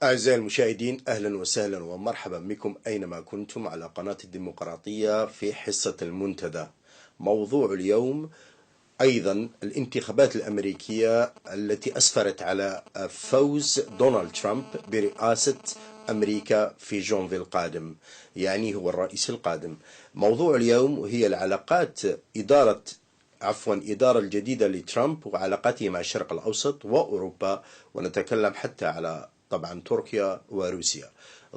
أعزائي المشاهدين، أهلا وسهلا ومرحبا بكم أينما كنتم على قناة الديمقراطية في حصة المنتدى. موضوع اليوم أيضا الانتخابات الأمريكية التي أسفرت على فوز دونالد ترامب برئاسة أمريكا في جونفي القادم، يعني هو الرئيس القادم. موضوع اليوم هي العلاقات إدارة الجديدة لترامب وعلاقاته مع الشرق الأوسط وأوروبا، ونتكلم حتى على طبعا تركيا وروسيا.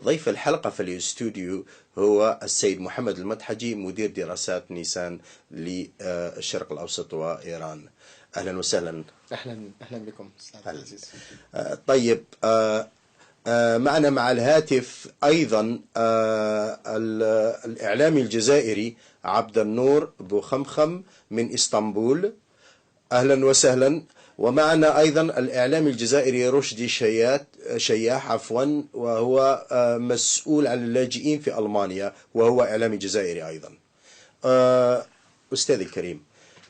ضيف الحلقة في الاستوديو هو السيد محمد المدحجي، مدير دراسات نيسان للشرق الأوسط وإيران. أهلا وسهلا. أهلا بكم أستاذ العزيز. طيب، معنا مع الهاتف أيضا الإعلامي الجزائري عبد النور بوخمخم من إسطنبول. أهلا وسهلا. ومعنا أيضا الإعلامي الجزائري رشدي شياح وهو مسؤول عن اللاجئين في ألمانيا، وهو إعلامي جزائري أيضا. أستاذ الكريم،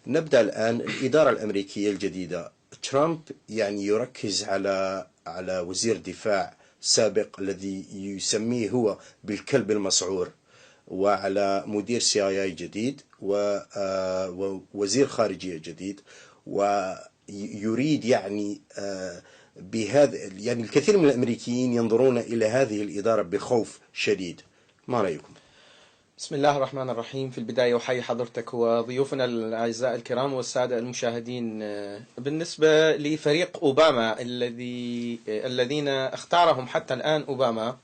نبدأ الآن. الإدارة الأمريكية الجديدة، ترامب يعني يركز على وزير دفاع سابق الذي يسميه هو بالكلب المسعور، وعلى مدير CIA جديد ووزير خارجية جديد، ويريد بهذا الكثير من الأمريكيين ينظرون إلى هذه الإدارة بخوف شديد. ما رأيكم؟ بسم الله الرحمن الرحيم. في البداية أحيي حضرتك وضيوفنا الأعزاء الكرام والسادة المشاهدين. بالنسبة لفريق أوباما الذين اختارهم حتى الآن أوباما،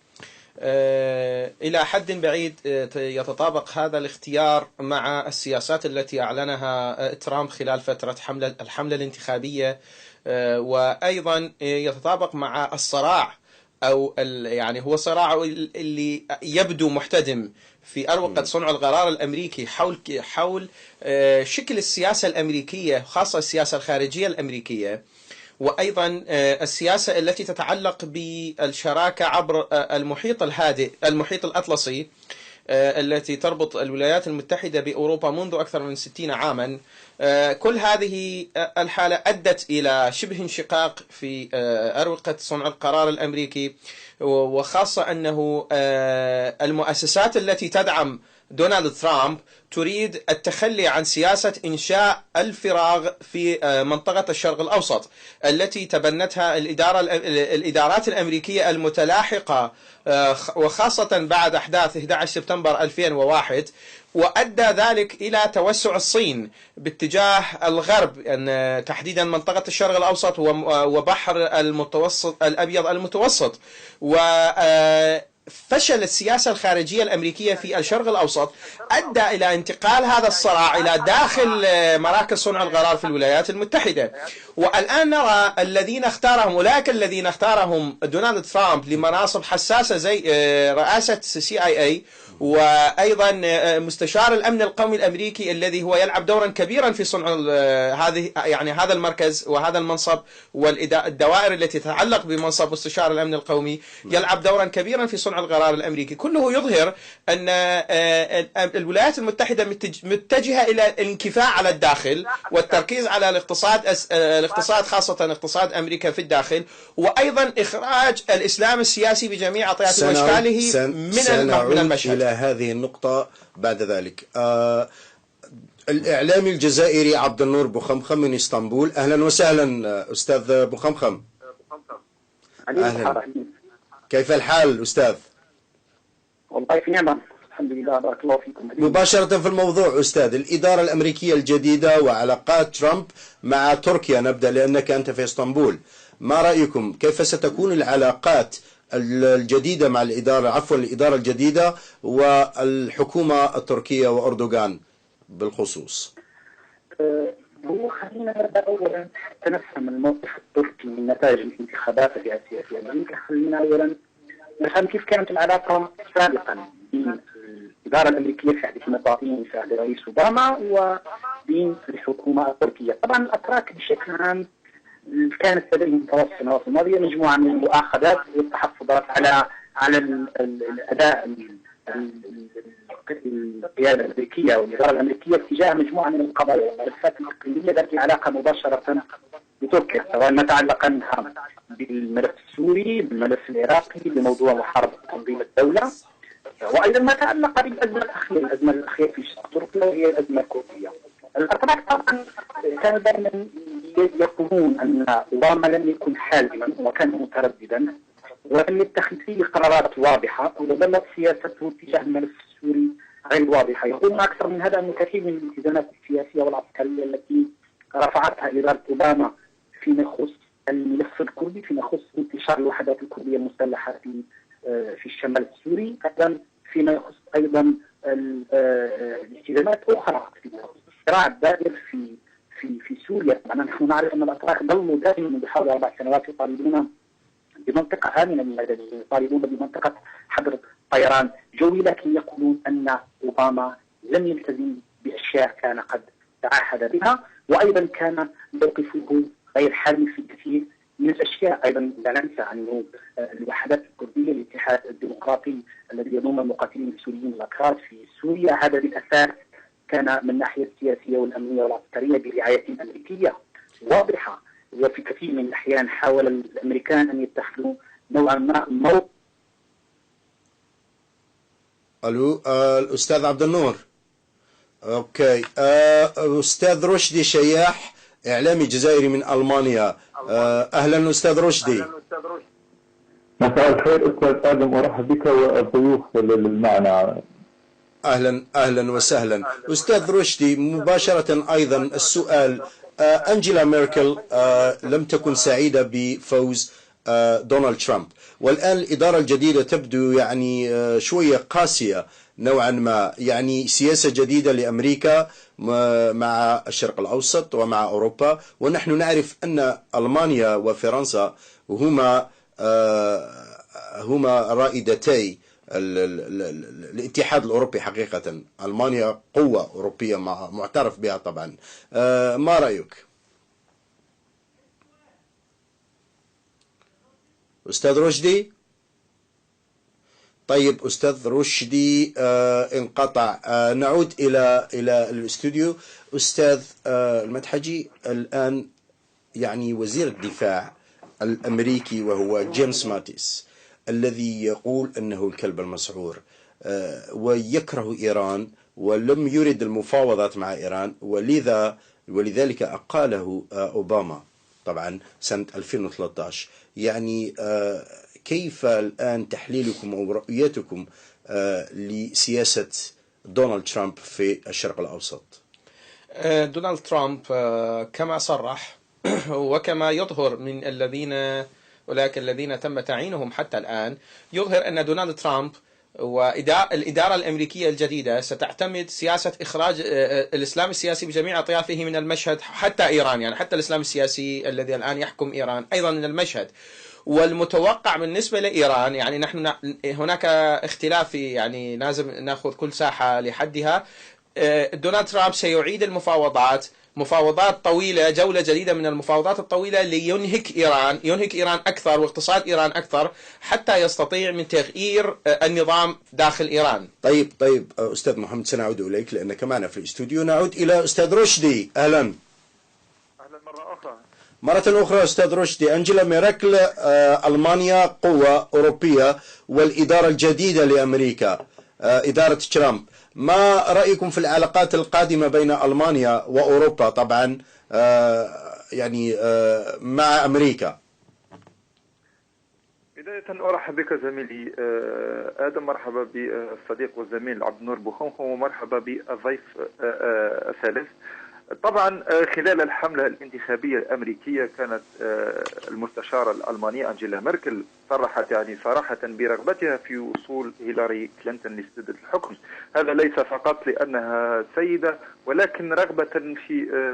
إلى حد بعيد يتطابق هذا الاختيار مع السياسات التي أعلنها ترامب خلال فترة الحملة الانتخابية، وأيضا يتطابق مع الصراع هو صراع اللي يبدو محتدم في أروقة صنع القرار الأمريكي حول شكل السياسة الأمريكية، خاصة السياسة الخارجية الأمريكية، وأيضا السياسة التي تتعلق بالشراكة عبر المحيط الهادئ، المحيط الأطلسي، التي تربط الولايات المتحدة بأوروبا منذ أكثر من 60 عاما. كل هذه الحالة أدت إلى شبه انشقاق في أروقة صنع القرار الأمريكي، وخاصة أنه المؤسسات التي تدعم دونالد ترامب تريد التخلي عن سياسة إنشاء الفراغ في منطقة الشرق الأوسط التي تبنتها الإدارات الأمريكية المتلاحقة، وخاصة بعد أحداث 11 سبتمبر 2001، وأدى ذلك إلى توسع الصين باتجاه الغرب، تحديدا منطقة الشرق الأوسط وبحر الأبيض المتوسط. فشل السياسة الخارجية الأمريكية في الشرق الأوسط أدى إلى انتقال هذا الصراع إلى داخل مراكز صنع القرار في الولايات المتحدة. والآن نرى أولئك الذين اختارهم دونالد ترامب لمناصب حساسة زي رئاسة CIA، وأيضا مستشار الأمن القومي الأمريكي الذي هو يلعب دورا كبيرا في صنع هذا المركز وهذا المنصب، والدوائر التي تتعلق بمنصب مستشار الأمن القومي يلعب دورا كبيرا في صنع القرار الأمريكي. كله يظهر أن الولايات المتحدة متجهة إلى الانكفاء على الداخل والتركيز على الاقتصاد، خاصة اقتصاد أمريكا في الداخل، وأيضا إخراج الإسلام السياسي بجميع أطيافه وأشكاله من المشهد. إلى هذه النقطة بعد ذلك. الإعلامي الجزائري عبد النور بوخمخم من إسطنبول. أهلا وسهلا أستاذ بوخمخم. أهلا. كيف الحال أستاذ؟ والله في نعمة الحمد لله، بارك الله فيكم. مباشرة في الموضوع أستاذ، الإدارة الأمريكية الجديدة وعلاقات ترامب مع تركيا، نبدأ لأنك أنت في إسطنبول. ما رأيكم؟ كيف ستكون العلاقات الجديدة مع الإدارة الجديدة والحكومة التركية وأردوغان بالخصوص؟ خلينا نبدأ أولا حتى نفهم الموقف التركي من نتائج الانتخابات الرئاسية في أمريكا. خلينا أولا نفهم كيف كانت العلاقة سابقا بين الإدارة الأمريكية في عهد المطاطين في عهد الرئيس أوباما وبين الحكومة التركية. طبعا الأتراك بشكل عام كانت لديهم طوال السنوات الماضية مجموعة من المؤاخذات والتحفظات على الأداء القيادة الأمريكية والإدارة الأمريكية تجاه مجموعة من القضايا والملفات الإقليمية ذات علاقة مباشرة بتركيا، سواء ما تعلق بالملف السوري، بالملف العراقي، بموضوع محاربة تنظيم الدولة، وأيضا ما تعلق بالأزمة الأخيرة في الشرق تركيا وهي الأزمة الكردية. الأتراك طبعا كانوا دائما يقولون أن أوباما لم يكن حازما وكان مترددا ولم يتخذ فيه قرارات واضحة، وظلت سياسته تجاه الملف السوري غير واضحة. يقولون أكثر من هذا أن كثير من الالتزامات السياسية والعسكرية التي رفعتها إدارة أوباما فيما يخص الملف الكردي، فيما يخص انتشار الوحدات الكردية المسلحة في الشمال السوري، أيضا فيما يخص أيضا الالتزامات أخرى في الصراع الدائر في سوريا. نحن نعرف أن الأتراك ظلوا دائما منذ حوالي 4 سنوات يطالبون بمنطقة آمنة للمدنيين، يطالبون بمنطقة حظر طيران جوي، لكن يقولون أن أوباما لم يلتزم بأشياء كان قد تعهد بها، وأيضا كان موقفه غير حازم في الكثير من الأشياء. أيضا لا ننسى أنه الوحدات الكردية، الاتحاد الديمقراطي الذي يضم المقاتلين السوريين الأكراد في سوريا، هذا بالأساس كان من الناحية السياسية والأمنية والعسكرية برعاية أمريكية واضحة، وفي كثير من الأحيان حاول الأمريكان أن يتخذوا نوعا ما موقف. ألو الأستاذ عبد النور. أوكي. أستاذ رشدي شياح، إعلامي جزائري من ألمانيا. أهلا أستاذ رشدي. مساء الخير أستاذ آدم، أرحب بك والضيوف المعنى. أهلا وسهلا أستاذ رشدي. مباشرة أيضا السؤال، أنجيلا ميركل لم تكن سعيدة بفوز دونالد ترامب، والآن الإدارة الجديدة تبدو يعني شوية قاسية نوعا ما، يعني سياسة جديدة لأمريكا مع الشرق الأوسط ومع أوروبا، ونحن نعرف أن ألمانيا وفرنسا هما رائدتي الاتحاد الأوروبي حقيقة. ألمانيا قوة أوروبية معترف بها طبعا. ما رأيك أستاذ رشدي؟ طيب أستاذ رشدي انقطع. نعود إلى الاستوديو. أستاذ المدحجي، الآن يعني وزير الدفاع الأمريكي وهو جيمس ماتيس الذي يقول أنه الكلب المسعور ويكره إيران ولم يرد المفاوضات مع إيران، ولذلك أقاله أوباما طبعا سنة 2013. يعني كيف الآن تحليلكم أو رؤيتكم لسياسة دونالد ترامب في الشرق الأوسط؟ دونالد ترامب كما صرح وكما يظهر من أولئك الذين تم تعيينهم حتى الآن، يظهر أن دونالد ترامب والإدارة الأمريكية الجديدة ستعتمد سياسة إخراج الإسلام السياسي بجميع أطيافه من المشهد، حتى إيران، يعني حتى الإسلام السياسي الذي الآن يحكم إيران أيضا من المشهد. والمتوقع بالنسبة لإيران، يعني نحن هناك اختلاف، يعني لازم نأخذ كل ساحة لحدها. دونالد ترامب سيعيد مفاوضات طويلة، جولة جديدة من المفاوضات الطويلة لينهك إيران أكثر واقتصاد إيران أكثر، حتى يستطيع من تغيير النظام داخل إيران. طيب أستاذ محمد، سنعود إليك لأنك معنا في الاستوديو. نعود إلى أستاذ رشدي. أهلا مرة أخرى أستاذ رشدي. أنجيلا ميركل ألمانيا قوة أوروبية، والإدارة الجديدة لأمريكا إدارة ترامب، ما رأيكم في العلاقات القادمة بين ألمانيا وأوروبا طبعا يعني مع أمريكا؟ بداية أرحب بك زميلي آدم، مرحبا بالصديق والزميل عبد النور بوخنخو، ومرحبا بالضيف الثالث. طبعا خلال الحملة الانتخابية الأمريكية كانت المستشارة الألمانية أنجيلا ميركل صرحت يعني صراحة برغبتها في وصول هيلاري كلينتون لسدة الحكم. هذا ليس فقط لأنها سيدة، ولكن رغبة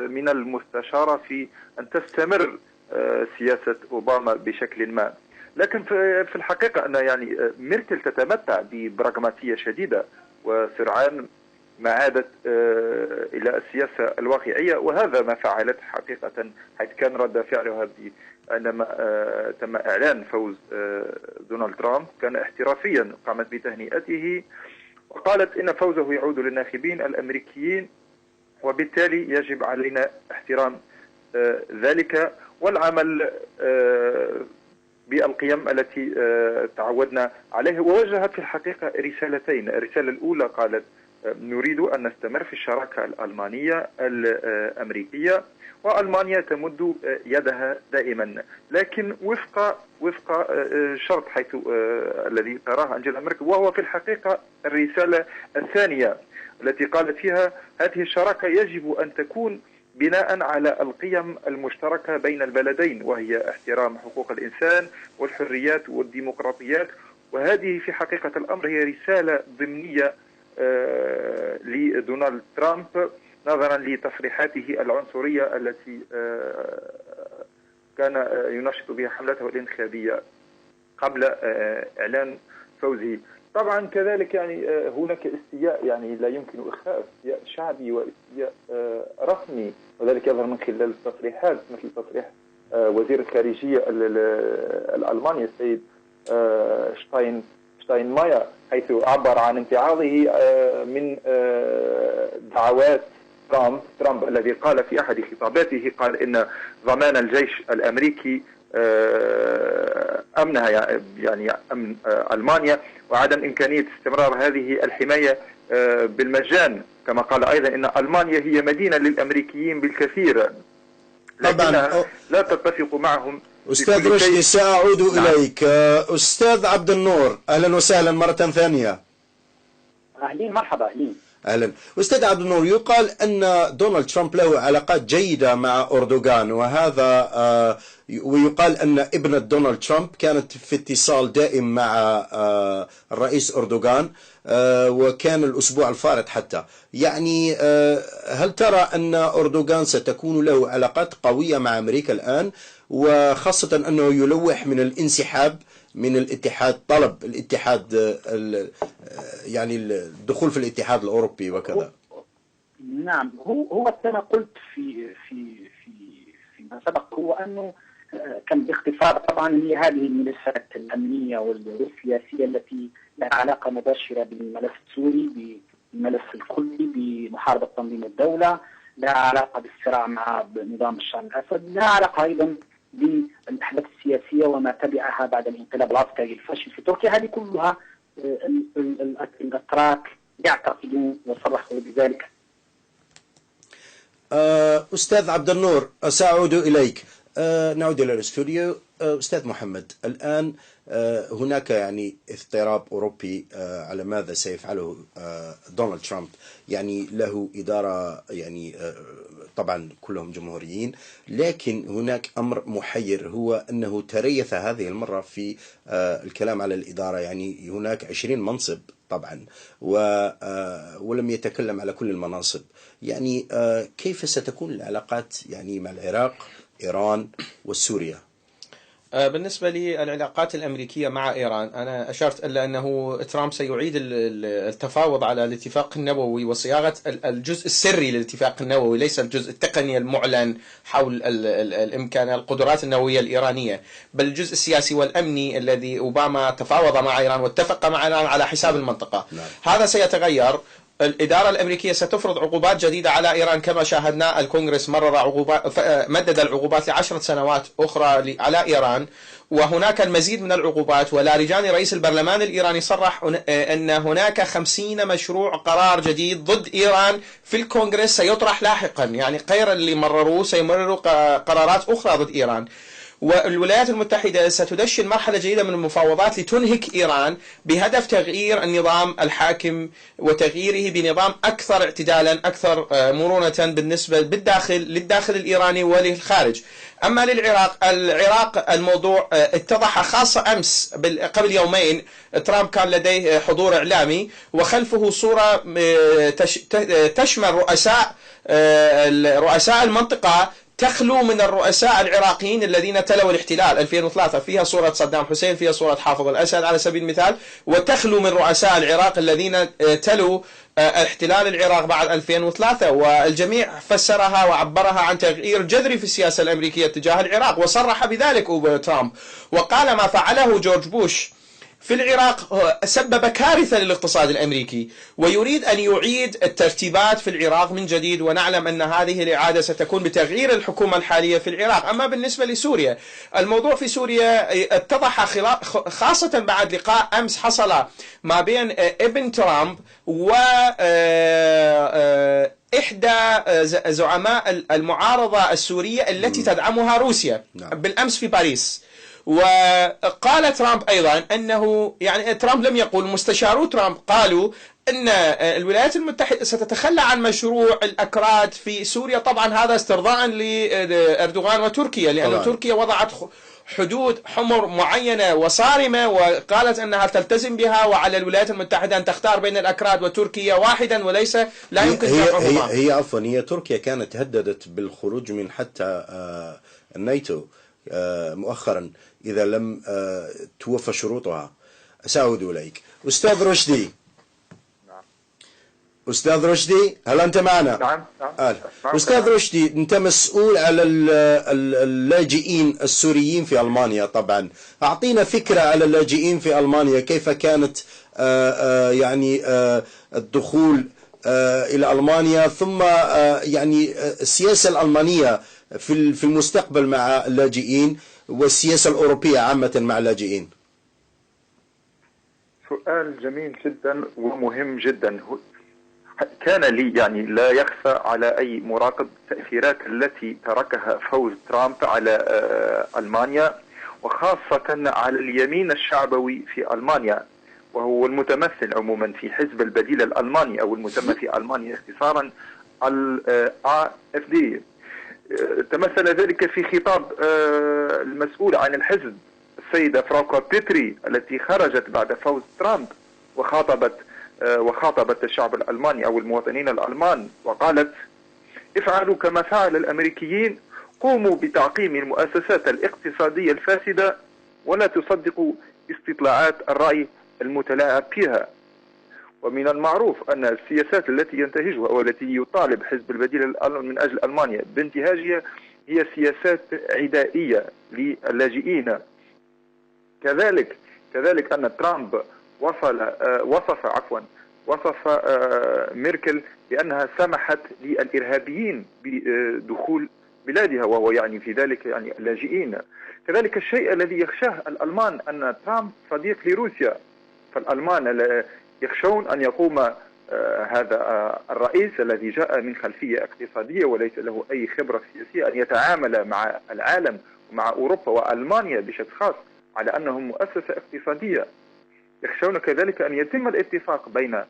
من المستشارة في أن تستمر سياسة أوباما بشكل ما. لكن في الحقيقة أن يعني ميركل تتمتع ببراغماتية شديدة وسرعان ما عادت إلى السياسة الواقعية، وهذا ما فعلت حقيقة، حيث كان رد فعلها عندما تم إعلان فوز دونالد ترامب كان احترافيا، قامت بتهنئته وقالت إن فوزه يعود للناخبين الأمريكيين، وبالتالي يجب علينا احترام ذلك والعمل بالقيم التي تعودنا عليها. ووجهت في الحقيقة رسالتين. الرسالة الأولى قالت نريد أن نستمر في الشراكة الألمانية الأمريكية، وألمانيا تمد يدها دائما، لكن وفق شرط حيث الذي تراه أنجيلا ميركل، وهو في الحقيقة الرسالة الثانية التي قالت فيها هذه الشراكة يجب أن تكون بناء على القيم المشتركة بين البلدين، وهي احترام حقوق الإنسان والحريات والديمقراطيات. وهذه في حقيقة الأمر هي رسالة ضمنية لدونالد ترامب نظرا لتصريحاته العنصرية التي كان ينشط بها حملته الانتخابية قبل إعلان فوزه. طبعا كذلك يعني هناك استياء يعني لا يمكن إخفاء، استياء شعبي واستياء رسمي، وذلك يظهر من خلال التصريحات مثل تصريح وزير الخارجية الألماني السيد شتاينماير، حيث عبر عن امتعاضه من دعوات ترامب الذي قال في أحد خطاباته قال إن ضمان الجيش الأمريكي أمنها يعني أمن ألمانيا، وعدم إمكانية استمرار هذه الحماية بالمجان. كما قال أيضا إن ألمانيا هي مدينة للأمريكيين بالكثير، لكنها لا تتفق معهم. أستاذ رشدي سأعود إليك. أستاذ عبد النور، أهلا وسهلا مرة ثانية. أهلين مرحبا. أهلا أستاذ عبد النور. يقال أن دونالد ترامب له علاقات جيدة مع أردوغان، وهذا ويقال أن ابنة دونالد ترامب كانت في اتصال دائم مع الرئيس أردوغان، وكان الأسبوع الفارط حتى. يعني هل ترى أن أردوغان ستكون له علاقات قوية مع أمريكا الآن، وخاصة أنه يلوح من الانسحاب من الاتحاد، طلب الاتحاد يعني الدخول في الاتحاد الأوروبي وكذا؟ نعم، هو كما قلت فيما سبق، هو أنه كان باختصار طبعا هي هذه الملفات الأمنية والسياسية التي لها علاقة مباشرة بالملف السوري، بالملف الكردي، بمحاربة تنظيم الدولة، لها علاقة بالصراع مع نظام بشار الأسد، لها علاقة أيضا بالأحداث السياسية وما تبعها بعد الانقلاب العسكري الفاشل في تركيا. هذه كلها الأتراك يعتقدون وصرحوا بذلك. أستاذ عبد النور سأعود إليك. نعود إلى الاستوديو. أستاذ محمد، الآن هناك يعني اضطراب أوروبي على ماذا سيفعله دونالد ترامب. يعني له إدارة، يعني طبعا كلهم جمهوريين، لكن هناك أمر محير، هو أنه تريث هذه المرة في الكلام على الإدارة. يعني هناك 20 منصب طبعا، ولم يتكلم على كل المناصب. يعني كيف ستكون العلاقات يعني مع العراق، إيران وسوريا؟ بالنسبة للعلاقات الأمريكية مع إيران، أنا أشرت إلى أنه ترامب سيعيد التفاوض على الاتفاق النووي وصياغة الجزء السري للاتفاق النووي، ليس الجزء التقني المعلن حول الإمكان القدرات النووية الإيرانية، بل الجزء السياسي والأمني الذي أوباما تفاوض مع إيران واتفق مع إيران على حساب المنطقة. هذا سيتغير. الإدارة الأمريكية ستفرض عقوبات جديدة على إيران كما شاهدنا. الكونغرس مدد العقوبات ل10 سنوات أخرى على إيران، وهناك المزيد من العقوبات. ولارجاني رئيس البرلمان الإيراني صرح أن هناك 50 مشروع قرار جديد ضد إيران في الكونغرس سيطرح لاحقا، يعني غير اللي مرروه سيمرروا قرارات أخرى ضد إيران. والولايات المتحدة ستدشن مرحلة جديدة من المفاوضات لتنهك إيران بهدف تغيير النظام الحاكم وتغييره بنظام أكثر اعتدالا، أكثر مرونة بالنسبة للداخل الإيراني وللخارج. أما العراق الموضوع اتضح خاصة أمس قبل يومين. ترامب كان لديه حضور إعلامي وخلفه صورة تشمل رؤساء المنطقة تخلو من الرؤساء العراقيين الذين تلوا الاحتلال 2003. فيها صورة صدام حسين، فيها صورة حافظ الأسد على سبيل المثال، وتخلو من رؤساء العراق الذين تلوا احتلال العراق بعد 2003. والجميع فسرها وعبرها عن تغيير جذري في السياسة الأمريكية تجاه العراق، وصرح بذلك ترامب وقال ما فعله جورج بوش في العراق سبب كارثة للاقتصاد الأمريكي، ويريد أن يعيد الترتيبات في العراق من جديد، ونعلم أن هذه الإعادة ستكون بتغيير الحكومة الحالية في العراق. أما بالنسبة لسوريا، الموضوع في سوريا اتضح خاصة بعد لقاء أمس حصل ما بين ابن ترامب و إحدى زعماء المعارضة السورية التي تدعمها روسيا بالأمس في باريس. وقال ترامب أيضا أنه، يعني ترامب لم يقل، مستشارو ترامب قالوا أن الولايات المتحدة ستتخلى عن مشروع الأكراد في سوريا، طبعا هذا استرضاء لأردوغان وتركيا، لأن تركيا وضعت حدود حمر معينة وصارمة وقالت أنها تلتزم بها، وعلى الولايات المتحدة أن تختار بين الأكراد وتركيا واحدا، وليس لا يمكن جمعهما. هي تركيا كانت هددت بالخروج من حتى الناتو مؤخرا إذا لم توفى شروطها. سأعود إليك أستاذ رشدي. أستاذ رشدي، هل أنت معنا؟ نعم. أستاذ رشدي، أنت مسؤول على اللاجئين السوريين في ألمانيا. طبعا أعطينا فكرة على اللاجئين في ألمانيا، كيف كانت يعني الدخول إلى ألمانيا، ثم يعني السياسة الألمانية في المستقبل مع اللاجئين، والسياسة الأوروبية عامة مع اللاجئين. سؤال جميل جدا ومهم جدا. كان لي يعني لا يخفى على أي مراقب التأثيرات التي تركها فوز ترامب على ألمانيا، وخاصة على اليمين الشعبوي في ألمانيا، وهو المتمثل عموما في حزب البديل الألماني، أو المسمى في ألمانيا اختصارا AfD. تمثل ذلك في خطاب المسؤول عن الحزب السيدة فراوكا بيتري، التي خرجت بعد فوز ترامب وخاطبت الشعب الألماني أو المواطنين الألمان، وقالت: افعلوا كما فعل الأمريكيين، قوموا بتعقيم المؤسسات الاقتصادية الفاسدة، ولا تصدقوا استطلاعات الرأي المتلاعب فيها. ومن المعروف أن السياسات التي ينتهجها أو التي يطالب حزب البديل من أجل ألمانيا بانتهاجها هي سياسات عدائية للاجئين. كذلك أن ترامب وصف ميركل بأنها سمحت للإرهابيين بدخول بلادها، وهو يعني في ذلك يعني اللاجئين. كذلك الشيء الذي يخشاه الألمان أن ترامب صديق لروسيا، فالألمان يخشون أن يقوم هذا الرئيس الذي جاء من خلفية اقتصادية وليس له أي خبرة سياسية أن يتعامل مع العالم ومع أوروبا وألمانيا بشكل خاص على أنهم مؤسسة اقتصادية. يخشون كذلك أن يتم الاتفاق بين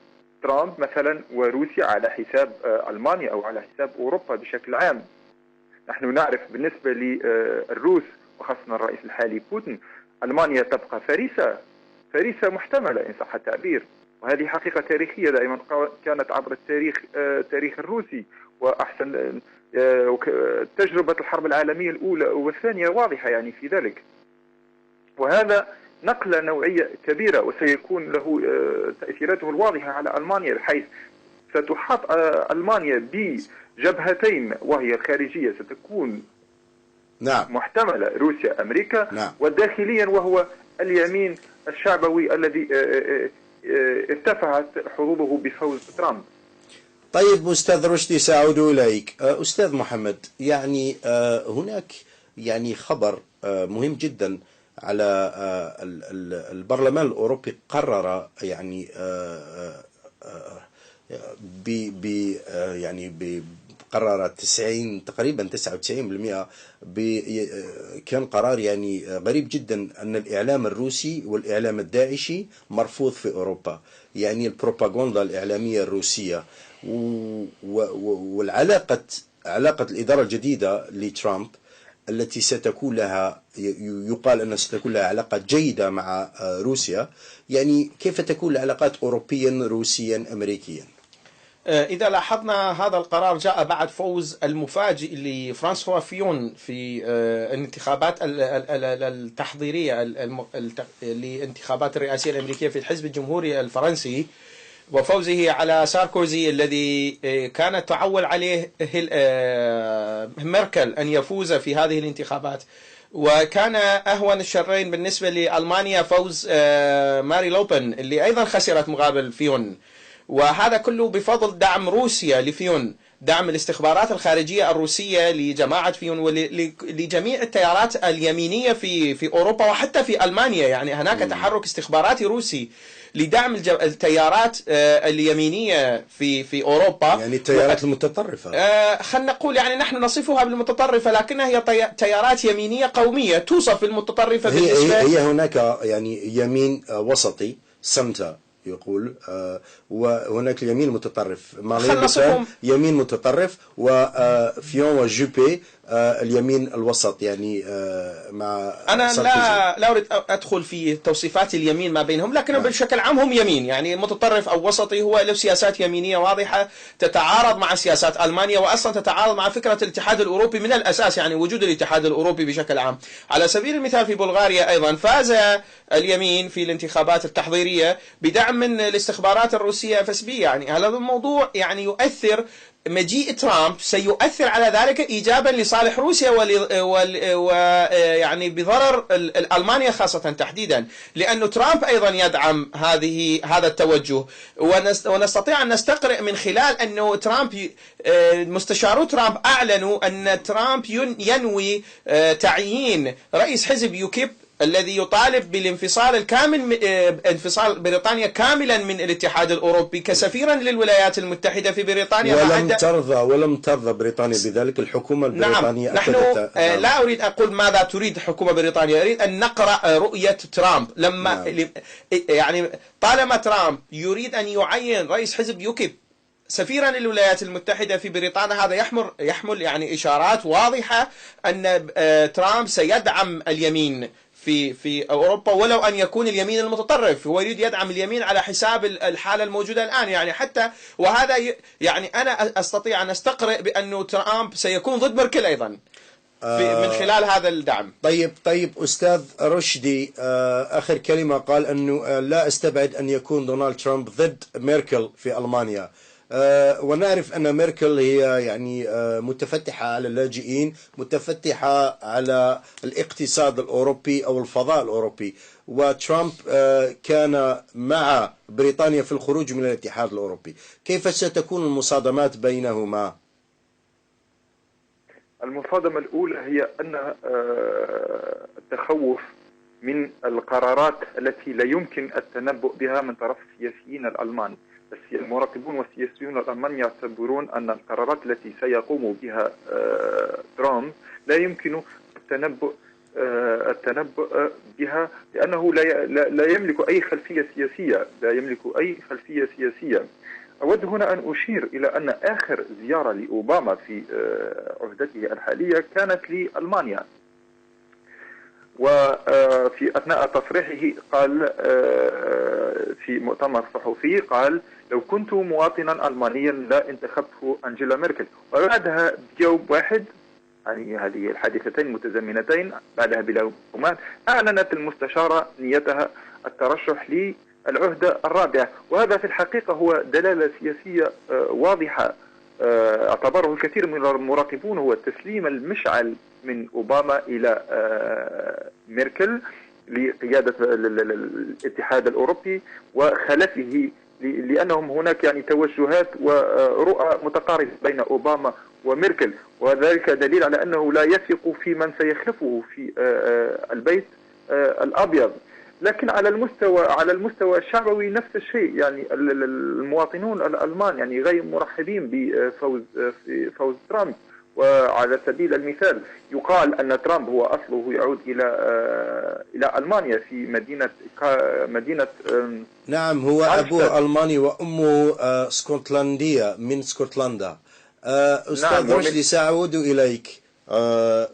ترامب مثلا وروسيا على حساب ألمانيا أو على حساب أوروبا بشكل عام. نحن نعرف بالنسبة للروس وخاصة الرئيس الحالي بوتين، ألمانيا تبقى فريسة محتملة إن صح التعبير، وهذه حقيقة تاريخية دائما كانت عبر التاريخ الروسي. وأحسن تجربة الحرب العالمية الأولى والثانية واضحة يعني في ذلك. وهذا نقلة نوعية كبيرة، وسيكون له تأثيراته الواضحة على ألمانيا، بحيث ستحاط ألمانيا بجبهتين، وهي الخارجية ستكون محتملة روسيا أمريكا، وداخليا وهو اليمين الشعبوي الذي ارتفعت حظوظه بفوز ترامب. طيب أستاذ رشدي، سأعود إليك. أستاذ محمد، يعني هناك يعني خبر مهم جدا على البرلمان الأوروبي، قرر يعني قرر 90 تقريبا 99% كان قرار يعني غريب جدا أن الإعلام الروسي والإعلام الداعشي مرفوض في أوروبا، يعني البروباغندا الإعلامية الروسية. والعلاقة الإدارة الجديدة لترامب التي ستكون لها، يقال أنها ستكون لها علاقات جيدة مع روسيا، يعني كيف تكون العلاقات أوروبيا روسيا أمريكيا؟ إذا لاحظنا هذا القرار جاء بعد فوز المفاجئ لفرانسوا فيون في الانتخابات التحضيرية لانتخابات الرئاسية الأمريكية في الحزب الجمهوري الفرنسي، وفوزه على ساركوزي الذي كانت تعول عليه ميركل أن يفوز في هذه الانتخابات. وكان أهون الشرين بالنسبة لألمانيا فوز ماري لوبن اللي أيضا خسرت مقابل فيون، وهذا كله بفضل دعم روسيا لفيون، دعم الاستخبارات الخارجية الروسية لجماعة فيون ولجميع التيارات اليمينية في أوروبا وحتى في ألمانيا. يعني هناك تحرك استخباراتي روسي لدعم التيارات اليمينية في أوروبا، يعني التيارات المتطرفة. خلينا نقول يعني نحن نصفها بالمتطرفة، لكنها هي تيارات يمينية قومية توصف بالمتطرفة بالنسبة. هي هناك يعني يمين وسطي سمتا يقول، وهناك اليمين المتطرف، يمين متطرف، وفيون وجوبي اليمين الوسط، يعني مع أنا لا أريد أدخل في توصيفات اليمين ما بينهم، لكن بشكل عام هم يمين، يعني متطرف أو وسطي، هو له سياسات يمينية واضحة تتعارض مع سياسات ألمانيا، وأصلا تتعارض مع فكرة الاتحاد الأوروبي من الأساس، يعني وجود الاتحاد الأوروبي بشكل عام. على سبيل المثال في بلغاريا أيضا فاز اليمين في الانتخابات التحضيرية بدعم من الاستخبارات الروسية FSB. يعني هذا الموضوع يعني يؤثر، مجيء ترامب سيؤثر على ذلك إيجابا لصالح روسيا ويعني بضرر ألمانيا خاصة تحديدا، لأن ترامب أيضا يدعم هذا التوجه. ونستطيع أن نستقرئ من خلال أنه ترامب، مستشارو ترامب أعلنوا أن ترامب ينوي تعيين رئيس حزب يوكيب الذي يطالب بالانفصال الكامل، انفصال بريطانيا كاملا من الاتحاد الأوروبي، كسفيرا للولايات المتحدة في بريطانيا. ولم ترضى بريطانيا بذلك. الحكومة البريطانية نحن لا أريد أقول ماذا تريد حكومة بريطانيا، أريد أن نقرأ رؤية ترامب لما يعني طالما ترامب يريد أن يعين رئيس حزب يوكيب سفيرا للولايات المتحدة في بريطانيا، هذا يحمل يعني إشارات واضحة أن ترامب سيدعم اليمين في أوروبا، ولو أن يكون اليمين المتطرف، هو يريد يدعم اليمين على حساب الحالة الموجودة الآن. يعني حتى وهذا يعني أنا أستطيع أن أستقرئ بأنه ترامب سيكون ضد ميركل أيضا من خلال هذا الدعم. طيب أستاذ رشدي، آخر كلمة قال أنه لا أستبعد أن يكون دونالد ترامب ضد ميركل في ألمانيا، ونعرف أن ميركل هي يعني متفتحة على اللاجئين، متفتحة على الاقتصاد الأوروبي أو الفضاء الأوروبي، وترامب كان مع بريطانيا في الخروج من الاتحاد الأوروبي. كيف ستكون المصادمات بينهما؟ المصادمة الأولى هي أن التخوف من القرارات التي لا يمكن التنبؤ بها من طرف السياسيين الألمان. المراقبون والسياسيون الألمان يعتبرون أن القرارات التي سيقوم بها ترامب لا يمكن التنبؤ بها، لأنه لا يملك أي خلفية سياسية. أود هنا أن أشير إلى أن آخر زيارة لأوباما في عهدته الحالية كانت لألمانيا، وفي أثناء تصريحه قال في مؤتمر صحفي، قال: لو كنت مواطنا ألمانيا لا انتخبت أنجيلا ميركل. وبعدها بيوم واحد، يعني هذه الحادثتين متزامنتين، بعدها بيومان أعلنت المستشارة نيتها الترشح للعهدة الرابعة. وهذا في الحقيقة هو دلالة سياسية واضحة اعتبره الكثير من المراقبون هو تسليم المشعل من أوباما إلى ميركل لقيادة الاتحاد الأوروبي وخلفه، لأنهم هناك يعني توجهات ورؤى متقاربة بين أوباما وميركل، وذلك دليل على أنه لا يثق في من سيخلفه في البيت الأبيض. لكن على المستوى الشعبوي نفس الشيء، يعني المواطنون الألمان يعني غير مرحبين بفوز ترامب. وعلى سبيل المثال يقال أن ترامب هو أصله يعود إلى ألمانيا في مدينة نعم، هو أبوه ألماني وأمه اسكتلندية من اسكتلندا. أستاذ رشدي، سأعود إليك.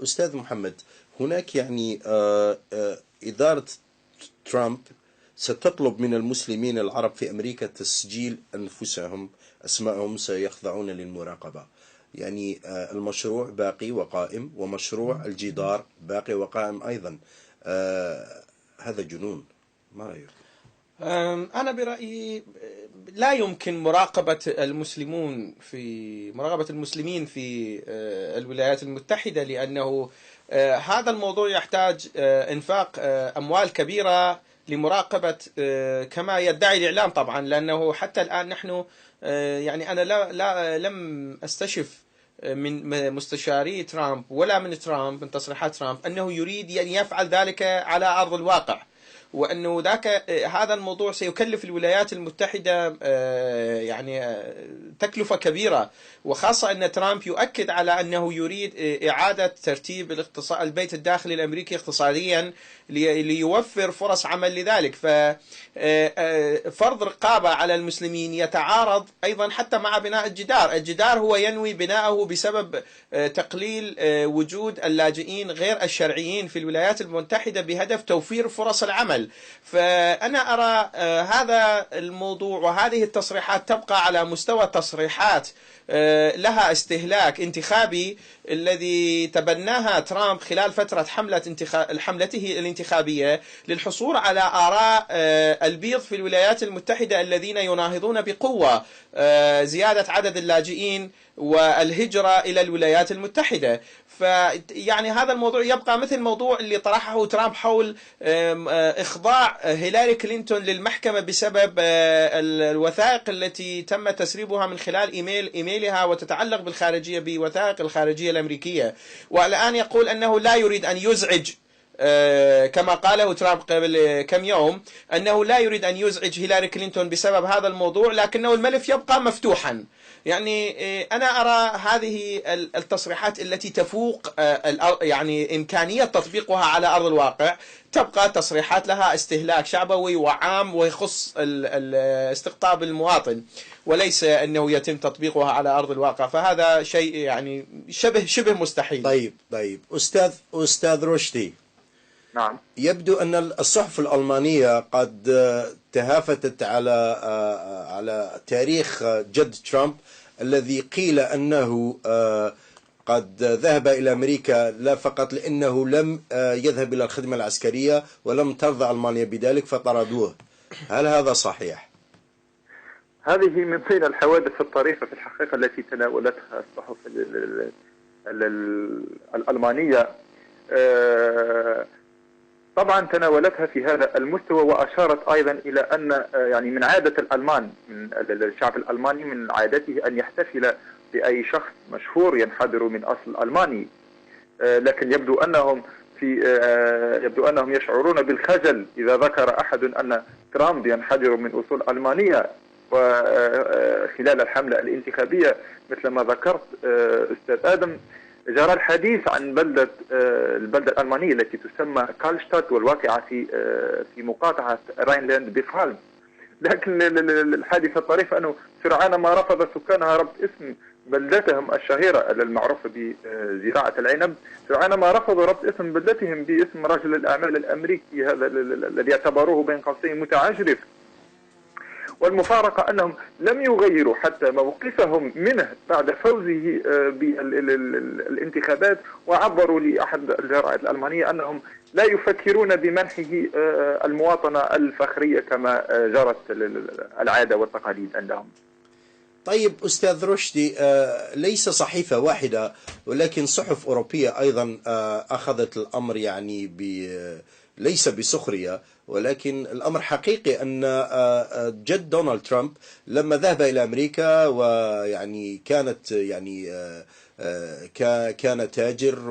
أستاذ محمد، هناك يعني إدارة ترامب ستطلب من المسلمين العرب في أمريكا تسجيل أنفسهم، أسمائهم سيخضعون للمراقبة. يعني المشروع باقي وقائم، ومشروع الجدار باقي وقائم أيضا. هذا جنون، ما رأيك؟ أنا برأيي لا يمكن مراقبة المسلمين في الولايات المتحدة، لأنه هذا الموضوع يحتاج إنفاق أموال كبيرة لمراقبة كما يدعي الإعلام طبعا، لأنه حتى الآن نحن يعني أنا لم أستشف من مستشاري ترامب ولا من ترامب من تصريحات ترامب أنه يريد أن يفعل ذلك على أرض الواقع، وأنه هذا الموضوع سيكلف الولايات المتحدة يعني تكلفة كبيرة، وخاصة أن ترامب يؤكد على أنه يريد إعادة ترتيب البيت الداخلي الأمريكي اقتصاديا ليوفر فرص عمل لذلك. ففرض رقابة على المسلمين يتعارض أيضا حتى مع بناء الجدار هو ينوي بناءه بسبب تقليل وجود اللاجئين غير الشرعيين في الولايات المتحدة بهدف توفير فرص العمل. فأنا أرى هذا الموضوع وهذه التصريحات تبقى على مستوى تصريحات لها استهلاك انتخابي الذي تبناها ترامب خلال فترة حملته الانتخابية للحصول على آراء البيض في الولايات المتحدة الذين يناهضون بقوة زيادة عدد اللاجئين والهجرة إلى الولايات المتحدة. فيعني هذا الموضوع يبقى مثل الموضوع اللي طرحه ترامب حول إخضاع هيلاري كلينتون للمحكمة بسبب الوثائق التي تم تسريبها من خلال إيميلها وتتعلق بالخارجية بوثائق الخارجية الأمريكية، والآن يقول أنه لا يريد أن يزعج كما قاله ترامب قبل كم يوم أنه لا يريد أن يزعج هيلاري كلينتون بسبب هذا الموضوع، لكنه الملف يبقى مفتوحا. يعني أنا أرى هذه التصريحات التي تفوق يعني إمكانية تطبيقها على أرض الواقع تبقى تصريحات لها استهلاك شعبوي وعام ويخص استقطاب المواطن، وليس أنه يتم تطبيقها على أرض الواقع، فهذا شيء يعني شبه مستحيل. طيب أستاذ رشدي، نعم. يبدو أن الصحف الألمانية قد تهافتت على تاريخ جد ترامب الذي قيل أنه قد ذهب إلى أمريكا لا فقط لأنه لم يذهب إلى الخدمة العسكرية ولم ترضى ألمانيا بذلك فطردوه. هل هذا صحيح؟ هذه من بين الحوادث الطريفة في الحقيقة التي تناولتها الصحف الألمانية. طبعا تناولتها في هذا المستوى، وأشارت أيضا إلى أن يعني من عادة الألمان، من الشعب الألماني من عادته أن يحتفل بأي شخص مشهور ينحدر من أصل ألماني، لكن يبدو أنهم يشعرون بالخجل إذا ذكر أحد أن ترامب ينحدر من أصول ألمانية. وخلال الحملة الانتخابية مثل ما ذكرت أستاذ آدم جرى الحديث عن البلدة الألمانية التي تسمى كالشتات والواقعة في مقاطعة راينلاند بيفالم. لكن الحادثة الطريفة أنه سرعان ما رفض سكانها ربط اسم بلدتهم الشهيرة المعروفة بزراعة العنب، سرعان ما رفضوا ربط اسم بلدتهم باسم رجل الأعمال الأمريكي هذا الذي اعتبروه بين قوسين متعجرف. والمفارقة أنهم لم يغيروا حتى موقفهم منه بعد فوزه بالانتخابات، وعبروا لأحد الجرائد الألمانية أنهم لا يفكرون بمنحه المواطنة الفخرية كما جرت العادة والتقاليد عندهم. طيب أستاذ رشدي، ليس صحيفة واحدة ولكن صحف أوروبية أيضا أخذت الأمر يعني ليس بسخرية، ولكن الأمر حقيقي أن جد دونالد ترامب لما ذهب إلى أمريكا ويعني كان تاجر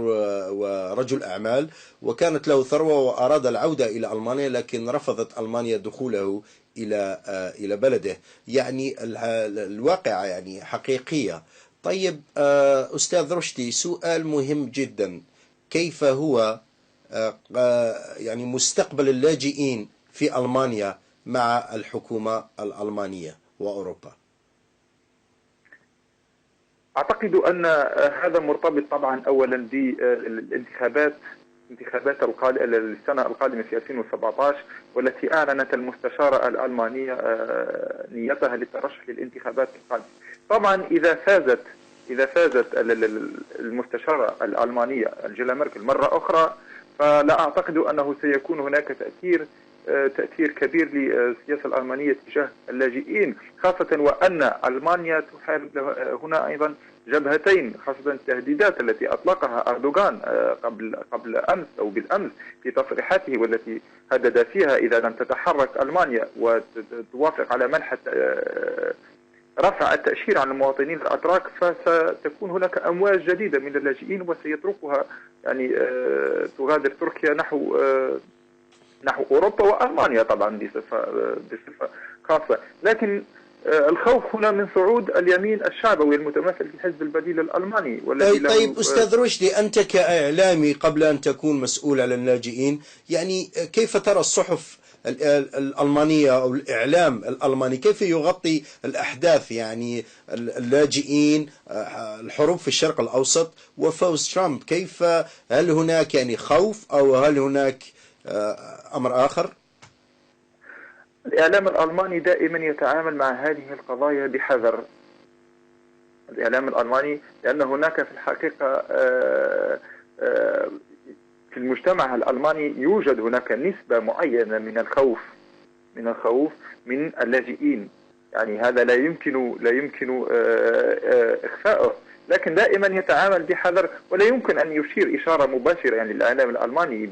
ورجل أعمال وكانت له ثروة وأراد العودة إلى ألمانيا، لكن رفضت ألمانيا دخوله إلى بلده. يعني الواقعة يعني حقيقية. طيب أستاذ رشدي، سؤال مهم جدا، كيف هو يعني مستقبل اللاجئين في ألمانيا مع الحكومة الألمانية وأوروبا؟ أعتقد أن هذا مرتبط طبعا أولا بالانتخابات السنة القادمة في 2017، والتي أعلنت المستشارة الألمانية نيتها للترشح للانتخابات القادمة. طبعا إذا فازت المستشارة الألمانية أنجيلا ميركل مرة أخرى، فلا أعتقد أنه سيكون هناك تأثير تأثير كبير للسياسة الألمانية تجاه اللاجئين، خاصة وأن ألمانيا تحارب هنا أيضا جبهتين، خاصة التهديدات التي أطلقها أردوغان قبل أمس أو بالأمس في تصريحاته، والتي هدد فيها إذا لم تتحرك ألمانيا وتوافق على منح رفع التأشيرة عن المواطنين الأتراك فستكون هناك أمواج جديدة من اللاجئين وسيتركها يعني تغادر تركيا نحو أوروبا وألمانيا طبعا بصفة خاصة. لكن الخوف هنا من صعود اليمين الشعبوي المتمثل في حزب البديل الألماني والذي طيب أستاذ رشدي، أنت كإعلامي قبل أن تكون مسؤول على اللاجئين، يعني كيف ترى الصحف الألمانية أو الإعلام الألماني كيف يغطي الأحداث، يعني اللاجئين، الحروب في الشرق الأوسط وفوز ترامب؟ كيف، هل هناك يعني خوف أو هل هناك أمر آخر؟ الإعلام الألماني دائما يتعامل مع هذه القضايا بحذر. الإعلام الألماني، لأن هناك في الحقيقة في المجتمع الألماني يوجد هناك نسبة معينة من الخوف من اللاجئين، يعني هذا لا يمكن إخفاؤه، لكن دائما يتعامل بحذر ولا يمكن أن يشير إشارة مباشرة يعني الإعلام الألماني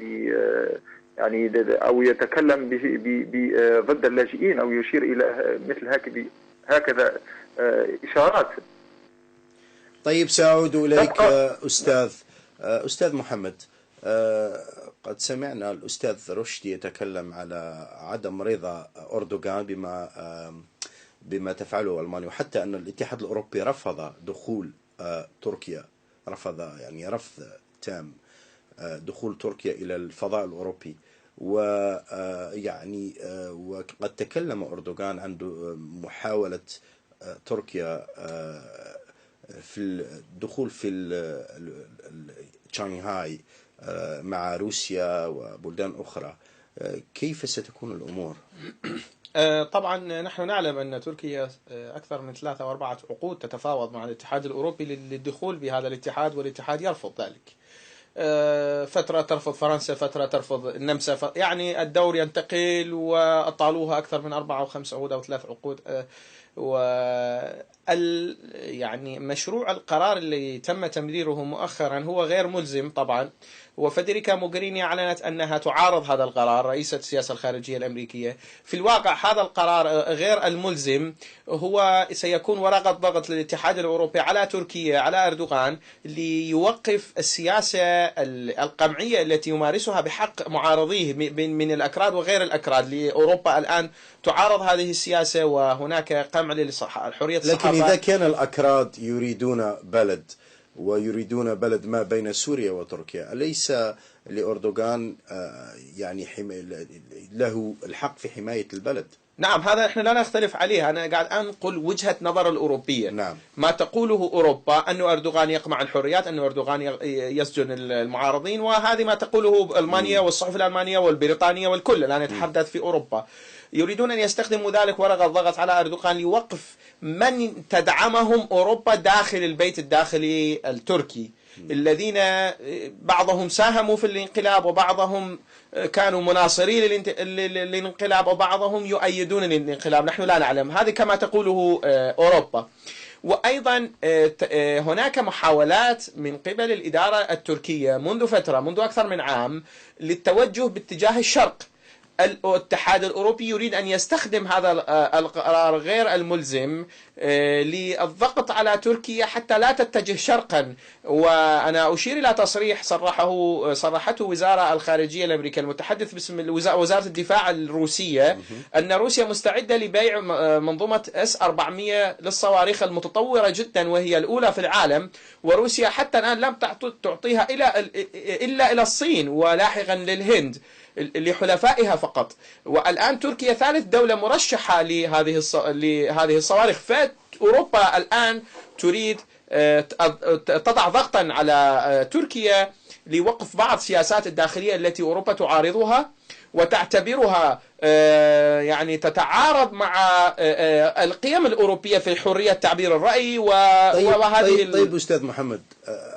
يعني أو يتكلم ضد اللاجئين أو يشير إلى مثل هكذا إشارات. طيب سأعود إليك أستاذ محمد. قد سمعنا الأستاذ رشدي يتكلم على عدم رضا أردوغان بما تفعله ألمانيا، وحتى أن الاتحاد الأوروبي رفض دخول تركيا، رفض تام دخول تركيا إلى الفضاء الأوروبي. ويعني وقد تكلم أردوغان عن محاولة تركيا في الدخول في شنغهاي مع روسيا وبلدان أخرى. كيف ستكون الأمور؟ طبعا نحن نعلم أن تركيا أكثر من 3 أو 4 عقود تتفاوض مع الاتحاد الأوروبي للدخول بهذا الاتحاد، والاتحاد يرفض ذلك. فترة ترفض فرنسا، فترة ترفض النمسا، يعني الدور ينتقل، وأطالوها أكثر من 4 أو 5 عقود أو 3 عقود. يعني مشروع القرار اللي تم تمريره مؤخرا هو غير ملزم طبعا، وفيدريكا موغريني أعلنت أنها تعارض هذا القرار، رئيسة السياسة الخارجية الأمريكية. في الواقع هذا القرار غير الملزم هو سيكون ورقة ضغط للاتحاد الأوروبي على تركيا، على أردوغان، ليوقف السياسة القمعية التي يمارسها بحق معارضيه من الأكراد وغير الأكراد. لأوروبا الآن تعارض هذه السياسة، وهناك قمع لحرية الصحافة. لكن إذا كان الأكراد يريدون بلد ويريدون بلد ما بين سوريا وتركيا، أليس لأردوغان يعني له الحق في حماية البلد؟ نعم، هذا احنا لا نختلف عليه. أنا قاعد أنقل وجهة نظر الأوروبية. نعم. ما تقوله أوروبا أن أردوغان يقمع الحريات، أن أردوغان يسجن المعارضين، وهذه ما تقوله ألمانيا والصحف الألمانية والبريطانية والكل الآن يتحدث في أوروبا. يريدون أن يستخدموا ذلك ورقة ضغط على أردوغان ليوقف من تدعمهم أوروبا داخل البيت الداخلي التركي، الذين بعضهم ساهموا في الانقلاب، وبعضهم كانوا مناصرين للانقلاب، وبعضهم يؤيدون الانقلاب. نحن لا نعلم، هذه كما تقوله أوروبا. وأيضا هناك محاولات من قبل الإدارة التركية منذ فترة، منذ أكثر من عام، للتوجه باتجاه الشرق. الاتحاد الأوروبي يريد أن يستخدم هذا القرار غير الملزم للضغط على تركيا حتى لا تتجه شرقا. وأنا أشير إلى تصريح صرحته وزارة الخارجية الأمريكية المتحدث باسم وزارة الدفاع الروسية، أن روسيا مستعدة لبيع منظومة S-400 للصواريخ المتطورة جدا، وهي الأولى في العالم، وروسيا حتى الآن لم تعطيها إلا إلى الصين ولاحقا للهند لحلفائها فقط. والآن تركيا ثالث دولة مرشحة لهذه الصواريخ. فأوروبا الآن تريد تضع ضغطا على تركيا لوقف بعض السياسات الداخلية التي أوروبا تعارضها وتعتبرها يعني تتعارض مع القيم الأوروبية في حرية تعبير الرأي وهذه طيب أستاذ محمد،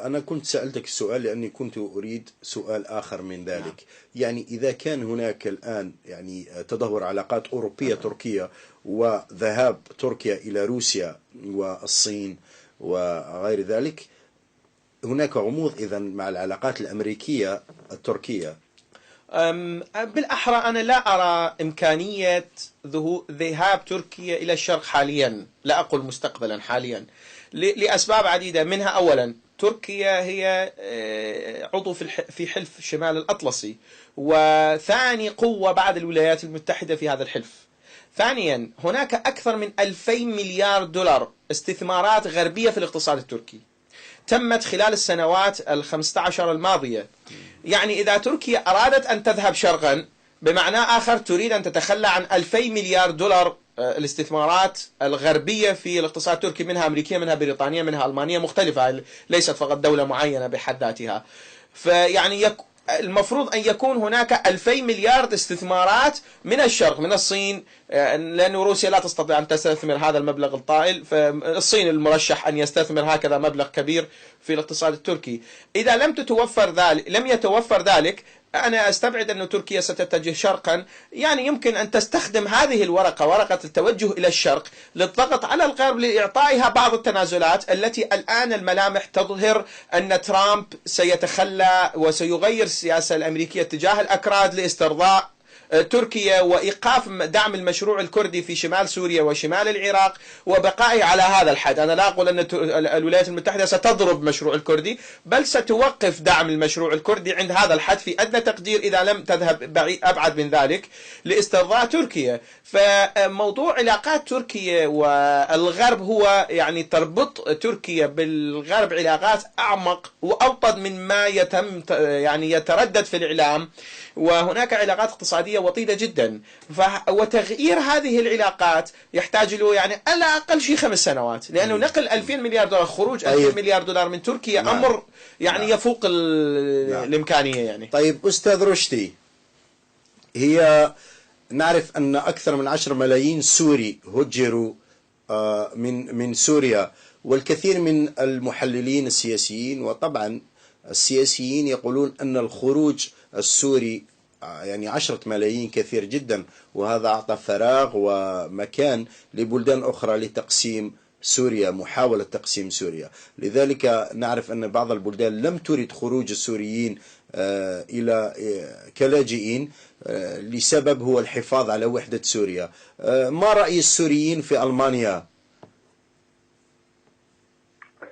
أنا كنت سألتك السؤال لأني كنت أريد سؤال آخر من ذلك. يعني إذا كان هناك الآن يعني تدهور علاقات أوروبية تركية وذهاب تركيا إلى روسيا والصين وغير ذلك، هناك غموض إذن مع العلاقات الأمريكية التركية. بالأحرى أنا لا أرى إمكانية ذهاب تركيا إلى الشرق حاليا، لا أقول مستقبلا، حاليا لأسباب عديدة. منها أولا تركيا هي عضو في حلف شمال الأطلسي، وثاني قوة بعد الولايات المتحدة في هذا الحلف. ثانيا هناك أكثر من 2000 مليار دولار استثمارات غربية في الاقتصاد التركي تمت خلال السنوات 15 الماضية. يعني إذا تركيا أرادت أن تذهب شرقا، بمعنى آخر تريد أن تتخلى عن 2000 مليار دولار الاستثمارات الغربية في الاقتصاد التركي، منها أمريكية، منها بريطانية، منها ألمانية، مختلفة، ليست فقط دولة معينة بحد ذاتها. فيعني المفروض أن يكون هناك 2000 مليار استثمارات من الشرق، من الصين، لأن روسيا لا تستطيع أن تستثمر هذا المبلغ الطائل، فالصين المرشح أن يستثمر هكذا مبلغ كبير في الاقتصاد التركي. إذا لم يتوفر ذلك، أنا أستبعد أن تركيا ستتجه شرقا. يعني يمكن أن تستخدم هذه ورقة التوجه إلى الشرق للضغط على الغرب لإعطائها بعض التنازلات التي الآن الملامح تظهر أن ترامب سيتخلى وسيغير السياسة الأمريكية تجاه الأكراد لاسترضاء تركيا وإيقاف دعم المشروع الكردي في شمال سوريا وشمال العراق وبقائه على هذا الحد. أنا لا أقول أن الولايات المتحدة ستضرب مشروع الكردي، بل ستوقف دعم المشروع الكردي عند هذا الحد في أدنى تقدير، إذا لم تذهب أبعد من ذلك لاسترضاء تركيا. فموضوع علاقات تركيا والغرب هو يعني تربط تركيا بالغرب علاقات أعمق وأوطد من ما يعني يتردد في الإعلام، وهناك علاقات اقتصادية وطيدة جدا. وتغيير هذه العلاقات يحتاج له يعني على أقل شيء 5 سنوات، لأنه نقل 2000 مليار دولار، خروج 2000 مليار دولار من تركيا أمر يعني يفوق الإمكانية يعني. طيب أستاذ رشدي، هي نعرف أن أكثر من 10 ملايين سوري هجروا من سوريا، والكثير من المحللين السياسيين وطبعا السياسيين يقولون أن الخروج السوري يعني 10 ملايين كثير جدا، وهذا أعطى فراغ ومكان لبلدان أخرى لتقسيم سوريا، محاولة تقسيم سوريا. لذلك نعرف أن بعض البلدان لم ترد خروج السوريين إلى كلاجئين لسبب هو الحفاظ على وحدة سوريا. ما رأي السوريين في ألمانيا؟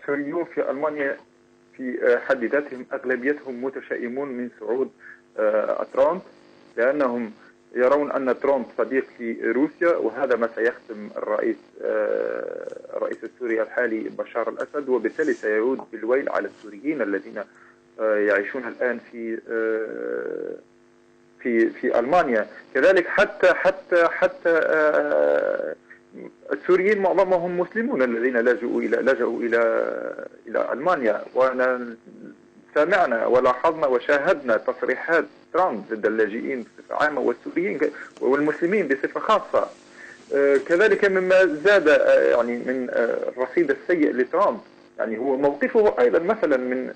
السوريون في ألمانيا في حد ذاتهم أغلبيتهم متشائمون من صعود ترامب، لأنهم يرون أن ترامب صديق لروسيا، وهذا ما سيخدم الرئيس السوري الحالي بشار الأسد، وبالتالي سيعود بالويل على السوريين الذين يعيشون الآن في ألمانيا. كذلك حتى السوريين معظمهم مسلمون الذين لجأوا إلى ألمانيا، وأنا سمعنا ولاحظنا وشاهدنا تصريحات ترامب ضد اللاجئين بصفة عامة والسوريين والمسلمين بصفة خاصة. كذلك مما زاد يعني من الرصيد السيء لترامب، يعني هو موقفه أيضا مثلا من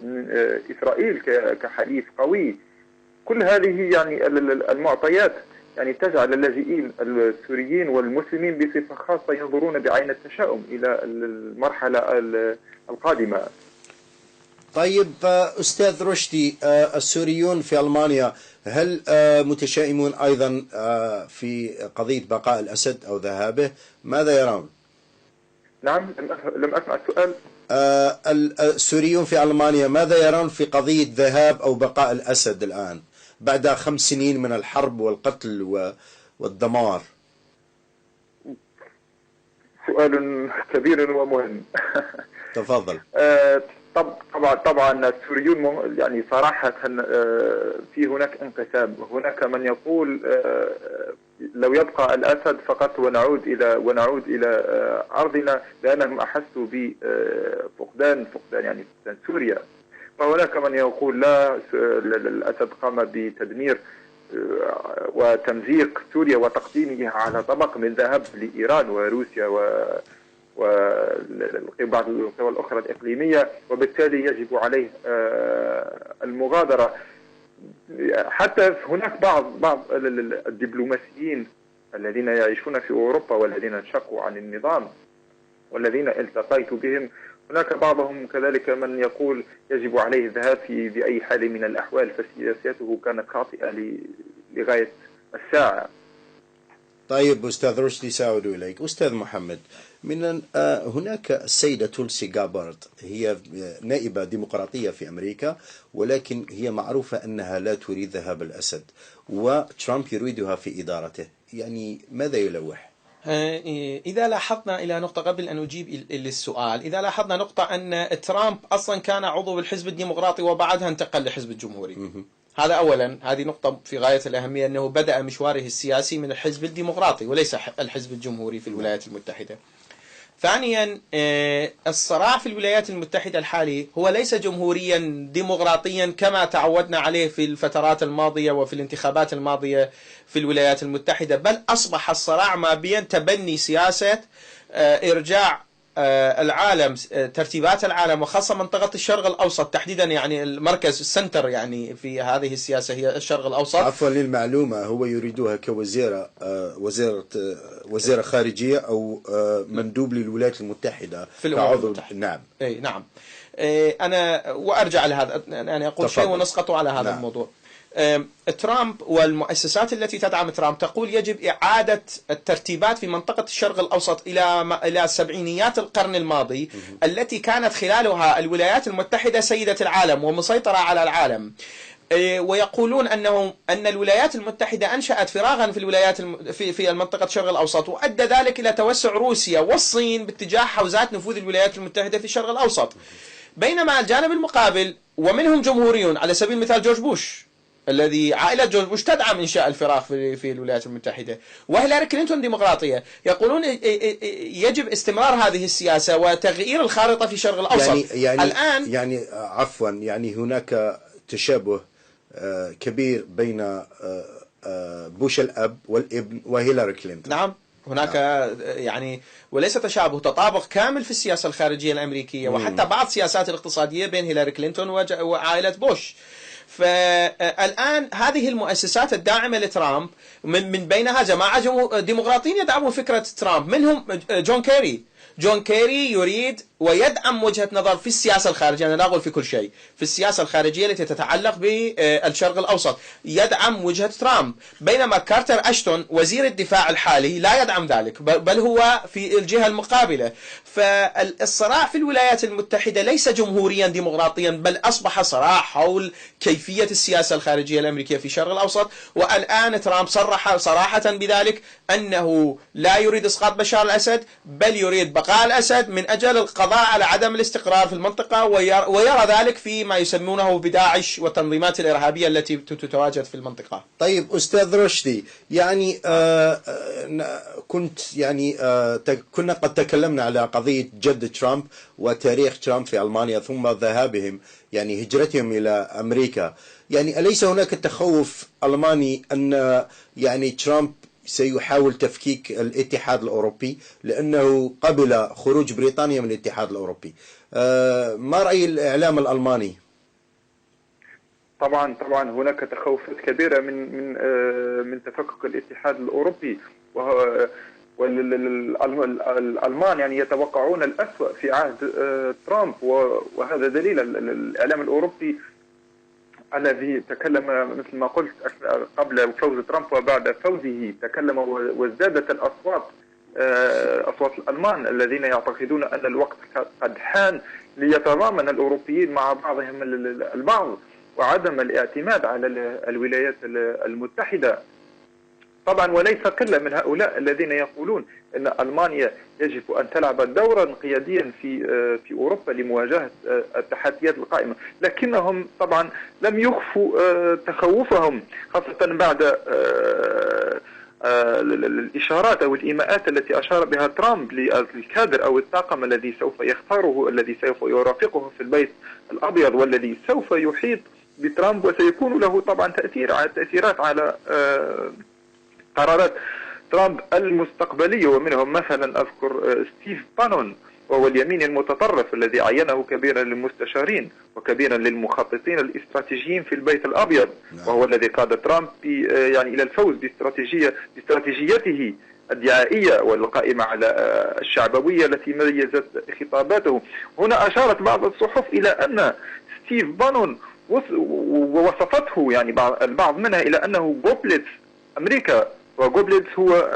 إسرائيل كحليف قوي. كل هذه يعني المعطيات يعني تجعل اللاجئين السوريين والمسلمين بصفة خاصة ينظرون بعين التشاؤم إلى المرحلة القادمة. طيب أستاذ رشدي، السوريون في ألمانيا هل متشائمون أيضا في قضية بقاء الأسد أو ذهابه؟ ماذا يرون؟ نعم، لم أسمع السؤال. السوريون في ألمانيا ماذا يرون في قضية ذهاب أو بقاء الأسد الآن بعد 5 سنين من الحرب والقتل والدمار؟ سؤال كبير ومهم. تفضل. طبعا السوريون يعني صراحة في هناك انقسام. هناك من يقول لو يبقى الأسد فقط ونعود إلى أرضنا، لأنهم أحسوا بفقدان يعني فقدان سوريا. وهناك من يقول لا، الأسد قام بتدمير وتمزيق سوريا وتقديمها على طبق من ذهب لإيران وروسيا وبعض القوى الأخرى الإقليمية، وبالتالي يجب عليه المغادرة. حتى هناك بعض الدبلوماسيين الذين يعيشون في أوروبا والذين انشقوا عن النظام والذين التقيت بهم، هناك بعضهم كذلك من يقول يجب عليه الذهاب بأي حال من الأحوال، فسياسته كانت خاطئة لغاية الساعة. طيب أستاذ رشدي، سأعود إليك. أستاذ محمد، هناك السيدة تولسي جابارد، هي نائبة ديمقراطية في أمريكا، ولكن هي معروفة أنها لا تريد ذهاب الأسد، وترامب يريدها في إدارته، يعني ماذا يلوح؟ إذا لاحظنا إلى نقطة قبل أن أجيب للسؤال، إذا لاحظنا نقطة أن ترامب أصلا كان عضو بالحزب الديمقراطي وبعدها انتقل للحزب الجمهوري. هذا أولا، هذه نقطة في غاية الأهمية، أنه بدأ مشواره السياسي من الحزب الديمقراطي وليس الحزب الجمهوري في الولايات المتحدة. ثانيا، الصراع في الولايات المتحدة الحالي هو ليس جمهوريا ديمقراطيا كما تعودنا عليه في الفترات الماضية وفي الانتخابات الماضية في الولايات المتحدة، بل أصبح الصراع ما بين تبني سياسة إرجاع العالم، ترتيبات العالم وخاصة منطقة الشرق الأوسط تحديدا، يعني المركز السنتر يعني في هذه السياسة هي الشرق الأوسط. عفوا للمعلومة، هو يريدها كوزيرة وزيرة خارجية أو مندوب للولايات المتحدة في الأمم المتحدة. نعم. أي نعم. أنا وأرجع لهذا، يعني أقول شيء ونسقط على هذا نعم. الموضوع. ترامب والمؤسسات التي تدعم ترامب تقول يجب إعادة الترتيبات في منطقة الشرق الأوسط إلى سبعينيات القرن الماضي، التي كانت خلالها الولايات المتحدة سيدة العالم ومسيطرة على العالم. ويقولون أن الولايات المتحدة أنشأت فراغا في المنطقة الشرق الأوسط، وأدى ذلك إلى توسع روسيا والصين باتجاه حوزات نفوذ الولايات المتحدة في الشرق الأوسط. بينما الجانب المقابل ومنهم جمهوريون، على سبيل المثال جورج بوش، الذي عائلة جورج بوش تدعم إنشاء الفراغ في الولايات المتحدة، وهيلاري كلينتون ديمقراطية، يقولون يجب استمرار هذه السياسة وتغيير الخارطة في الشرق الأوسط. يعني عفوا، يعني هناك تشابه كبير بين بوش الأب والابن وهيلاري كلينتون. نعم، هناك يعني وليس تشابه، تطابق كامل في السياسة الخارجية الأمريكية وحتى بعض السياسات الاقتصادية بين هيلاري كلينتون وعائلة بوش. فالآن هذه المؤسسات الداعمة لترامب من بينها جماعة ديمقراطيين يدعمون فكرة ترامب، منهم جون كيري يريد ويدعم وجهة نظر في السياسة الخارجية، أنا لا أقول في كل شيء، في السياسة الخارجية التي تتعلق بالشرق الأوسط يدعم وجهة ترامب، بينما كارتر أشتون وزير الدفاع الحالي لا يدعم ذلك، بل هو في الجهة المقابلة. فالصراع في الولايات المتحدة ليس جمهوريا ديمقراطيا، بل أصبح صراع حول كيفية السياسة الخارجية الأمريكية في الشرق الأوسط. والآن ترامب صرح صراحة بذلك أنه لا يريد إسقاط بشار الأسد، بل يريد بقاء الأسد من أجل القضاء على عدم الاستقرار في المنطقة، ويرى ذلك في ما يسمونه بداعش والتنظيمات الإرهابية التي تتواجد في المنطقة. طيب أستاذ رشدي، يعني كنا قد تكلمنا على قضية جد ترامب وتاريخ ترامب في ألمانيا ثم ذهابهم، يعني هجرتهم إلى أمريكا. يعني أليس هناك تخوف ألماني أن يعني ترامب سيحاول تفكيك الاتحاد الأوروبي لأنه قبل خروج بريطانيا من الاتحاد الأوروبي؟ ما رأي الإعلام الألماني؟ طبعا هناك تخوفات كبيرة من تفكك الاتحاد الأوروبي، والألمان يعني يتوقعون الأسوأ في عهد ترامب، وهذا دليل الإعلام الأوروبي الذي تكلم مثل ما قلت قبل فوز ترامب وبعد فوزه، تكلم وازدادت الأصوات الألمان الذين يعتقدون أن الوقت قد حان ليتضامن الأوروبيين مع بعضهم البعض وعدم الاعتماد على الولايات المتحدة. طبعا وليس قلة من هؤلاء الذين يقولون أن ألمانيا يجب أن تلعب دورا قياديا في أوروبا لمواجهة التحديات القائمة، لكنهم طبعا لم يخفوا تخوفهم، خاصة بعد الإشارات أو الإيماءات التي أشار بها ترامب للكادر أو الطاقم الذي سوف يختاره، الذي سوف يرافقه في البيت الأبيض، والذي سوف يحيط بترامب، وسيكون له طبعا تأثيرات على قرارات ترامب المستقبلية. ومنهم مثلا أذكر ستيف بانون، وهو اليمين المتطرف الذي عينه كبيرا للمستشارين وكبيرا للمخططين الاستراتيجيين في البيت الأبيض، وهو الذي قاد ترامب يعني إلى الفوز باستراتيجيته الدعائية والقائمة على الشعبوية التي ميزت خطاباته. هنا أشارت بعض الصحف إلى أن ستيف بانون ووصفته يعني البعض منها إلى أنه جوبلتس أمريكا، وجوبلتس هو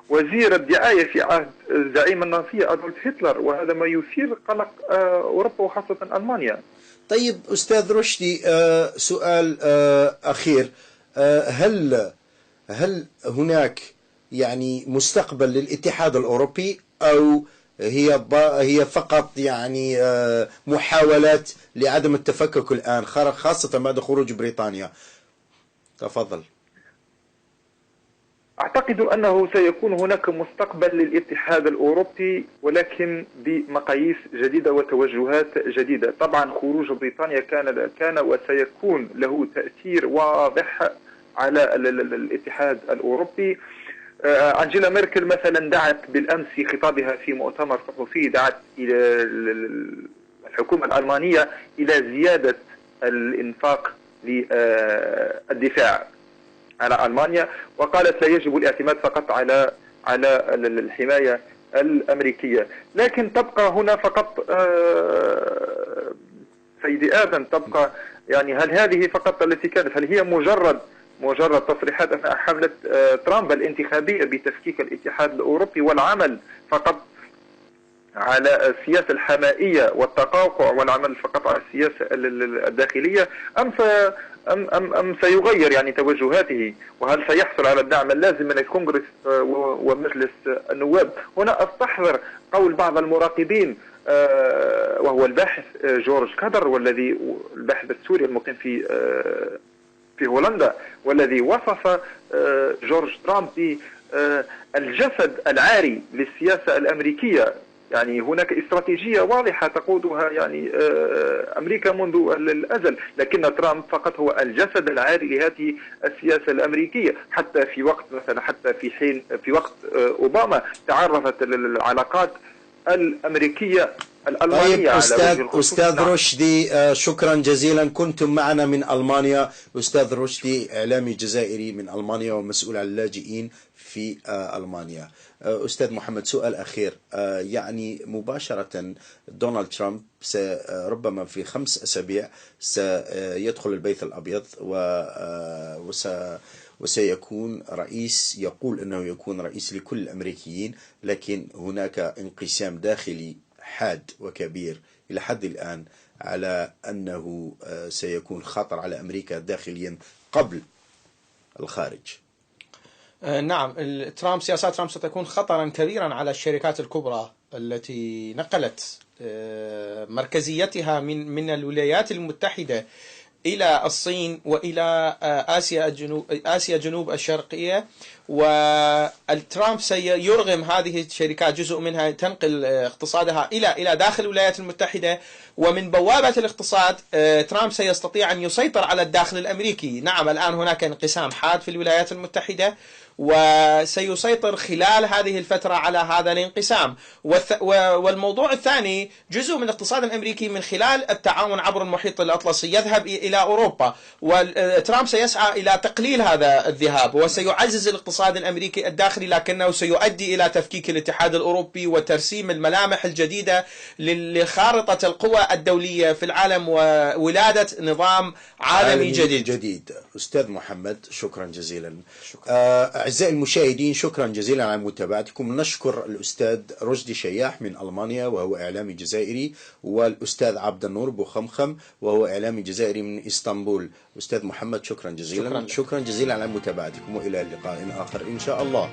وزير الدعاية في عهد الزعيم النازي أدولف هتلر، وهذا ما يثير قلق أوروبا وخاصة ألمانيا. طيب أستاذ رشدي، سؤال أخير، هل هناك يعني مستقبل للاتحاد الأوروبي، أو هي فقط يعني محاولات لعدم التفكك الآن خاصة بعد خروج بريطانيا؟ تفضل. أعتقد أنه سيكون هناك مستقبل للاتحاد الأوروبي، ولكن بمقاييس جديدة وتوجهات جديدة. طبعا خروج بريطانيا كان وسيكون له تأثير واضح على الاتحاد الأوروبي. أنجيلا ميركل مثلا دعت بالأمس في خطابها في مؤتمر صحفي، دعت إلى الحكومة الألمانية إلى زيادة الإنفاق للدفاع على ألمانيا، وقالت لا يجب الاعتماد فقط على الحماية الأمريكية. لكن تبقى هنا فقط سيدي آدم، تبقى يعني هل هذه فقط التي كانت، هل هي مجرد تصريحات أثناء حملة ترامب الانتخابية بتفكيك الاتحاد الأوروبي والعمل فقط على السياسة الحمائية والتقاطع والعمل فقط على السياسة الداخلية، أم سيغير يعني توجهاته؟ وهل سيحصل على الدعم اللازم من الكونغرس ومجلس النواب؟ هنا أستحضر قول بعض المراقبين، وهو الباحث جورج كادر، والذي الباحث السوري المقيم في هولندا، والذي وصف جورج ترامب بالجسد العاري للسياسة الأمريكية. يعني هناك استراتيجية واضحة تقودها يعني أمريكا منذ الأزل، لكن ترامب فقط هو الجسد العاري لهذه السياسة الأمريكية. حتى في وقت مثلا، حتى في وقت أوباما تعرفت العلاقات الأمريكية الألمانية. طيب على وجه الخصوص. أستاذ رشدي، شكرا جزيلا، كنتم معنا من ألمانيا. أستاذ رشدي إعلامي جزائري من ألمانيا ومسؤول عن اللاجئين في ألمانيا. أستاذ محمد، سؤال أخير، يعني مباشرة دونالد ترامب ربما في 5 أسابيع سيدخل البيت الأبيض وسيكون رئيس، يقول أنه يكون رئيس لكل الأمريكيين، لكن هناك انقسام داخلي حاد وكبير إلى حد الآن على أنه سيكون خطر على أمريكا داخليا قبل الخارج. نعم، سياسات ترامب ستكون خطرا كبيرا على الشركات الكبرى التي نقلت مركزيتها من الولايات المتحدة إلى الصين وإلى آسيا جنوب الشرقية. والترامب سيرغم هذه الشركات، جزء منها تنقل اقتصادها إلى داخل الولايات المتحدة، ومن بوابة الاقتصاد ترامب سيستطيع أن يسيطر على الداخل الأمريكي. نعم، الآن هناك انقسام حاد في الولايات المتحدة، وسيسيطر خلال هذه الفترة على هذا الانقسام. والموضوع الثاني، جزء من الاقتصاد الأمريكي من خلال التعاون عبر المحيط الأطلسي يذهب إلى أوروبا، وترامب سيسعى إلى تقليل هذا الذهاب وسيعزز الاقتصاد الأمريكي الداخلي، لكنه سيؤدي إلى تفكيك الاتحاد الأوروبي وترسيم الملامح الجديدة لخارطة القوى الدولية في العالم وولادة نظام عالمي جديد. أستاذ محمد، شكرا جزيلا. أعزائي المشاهدين، شكرا جزيلا على متابعتكم. نشكر الأستاذ رشدي شياح من ألمانيا وهو إعلامي جزائري، والأستاذ عبد النور بوخمخم وهو إعلامي جزائري من إسطنبول. أستاذ محمد، شكرا جزيلا. شكرا جزيلا على متابعتكم، وإلى لقاء آخر إن شاء الله.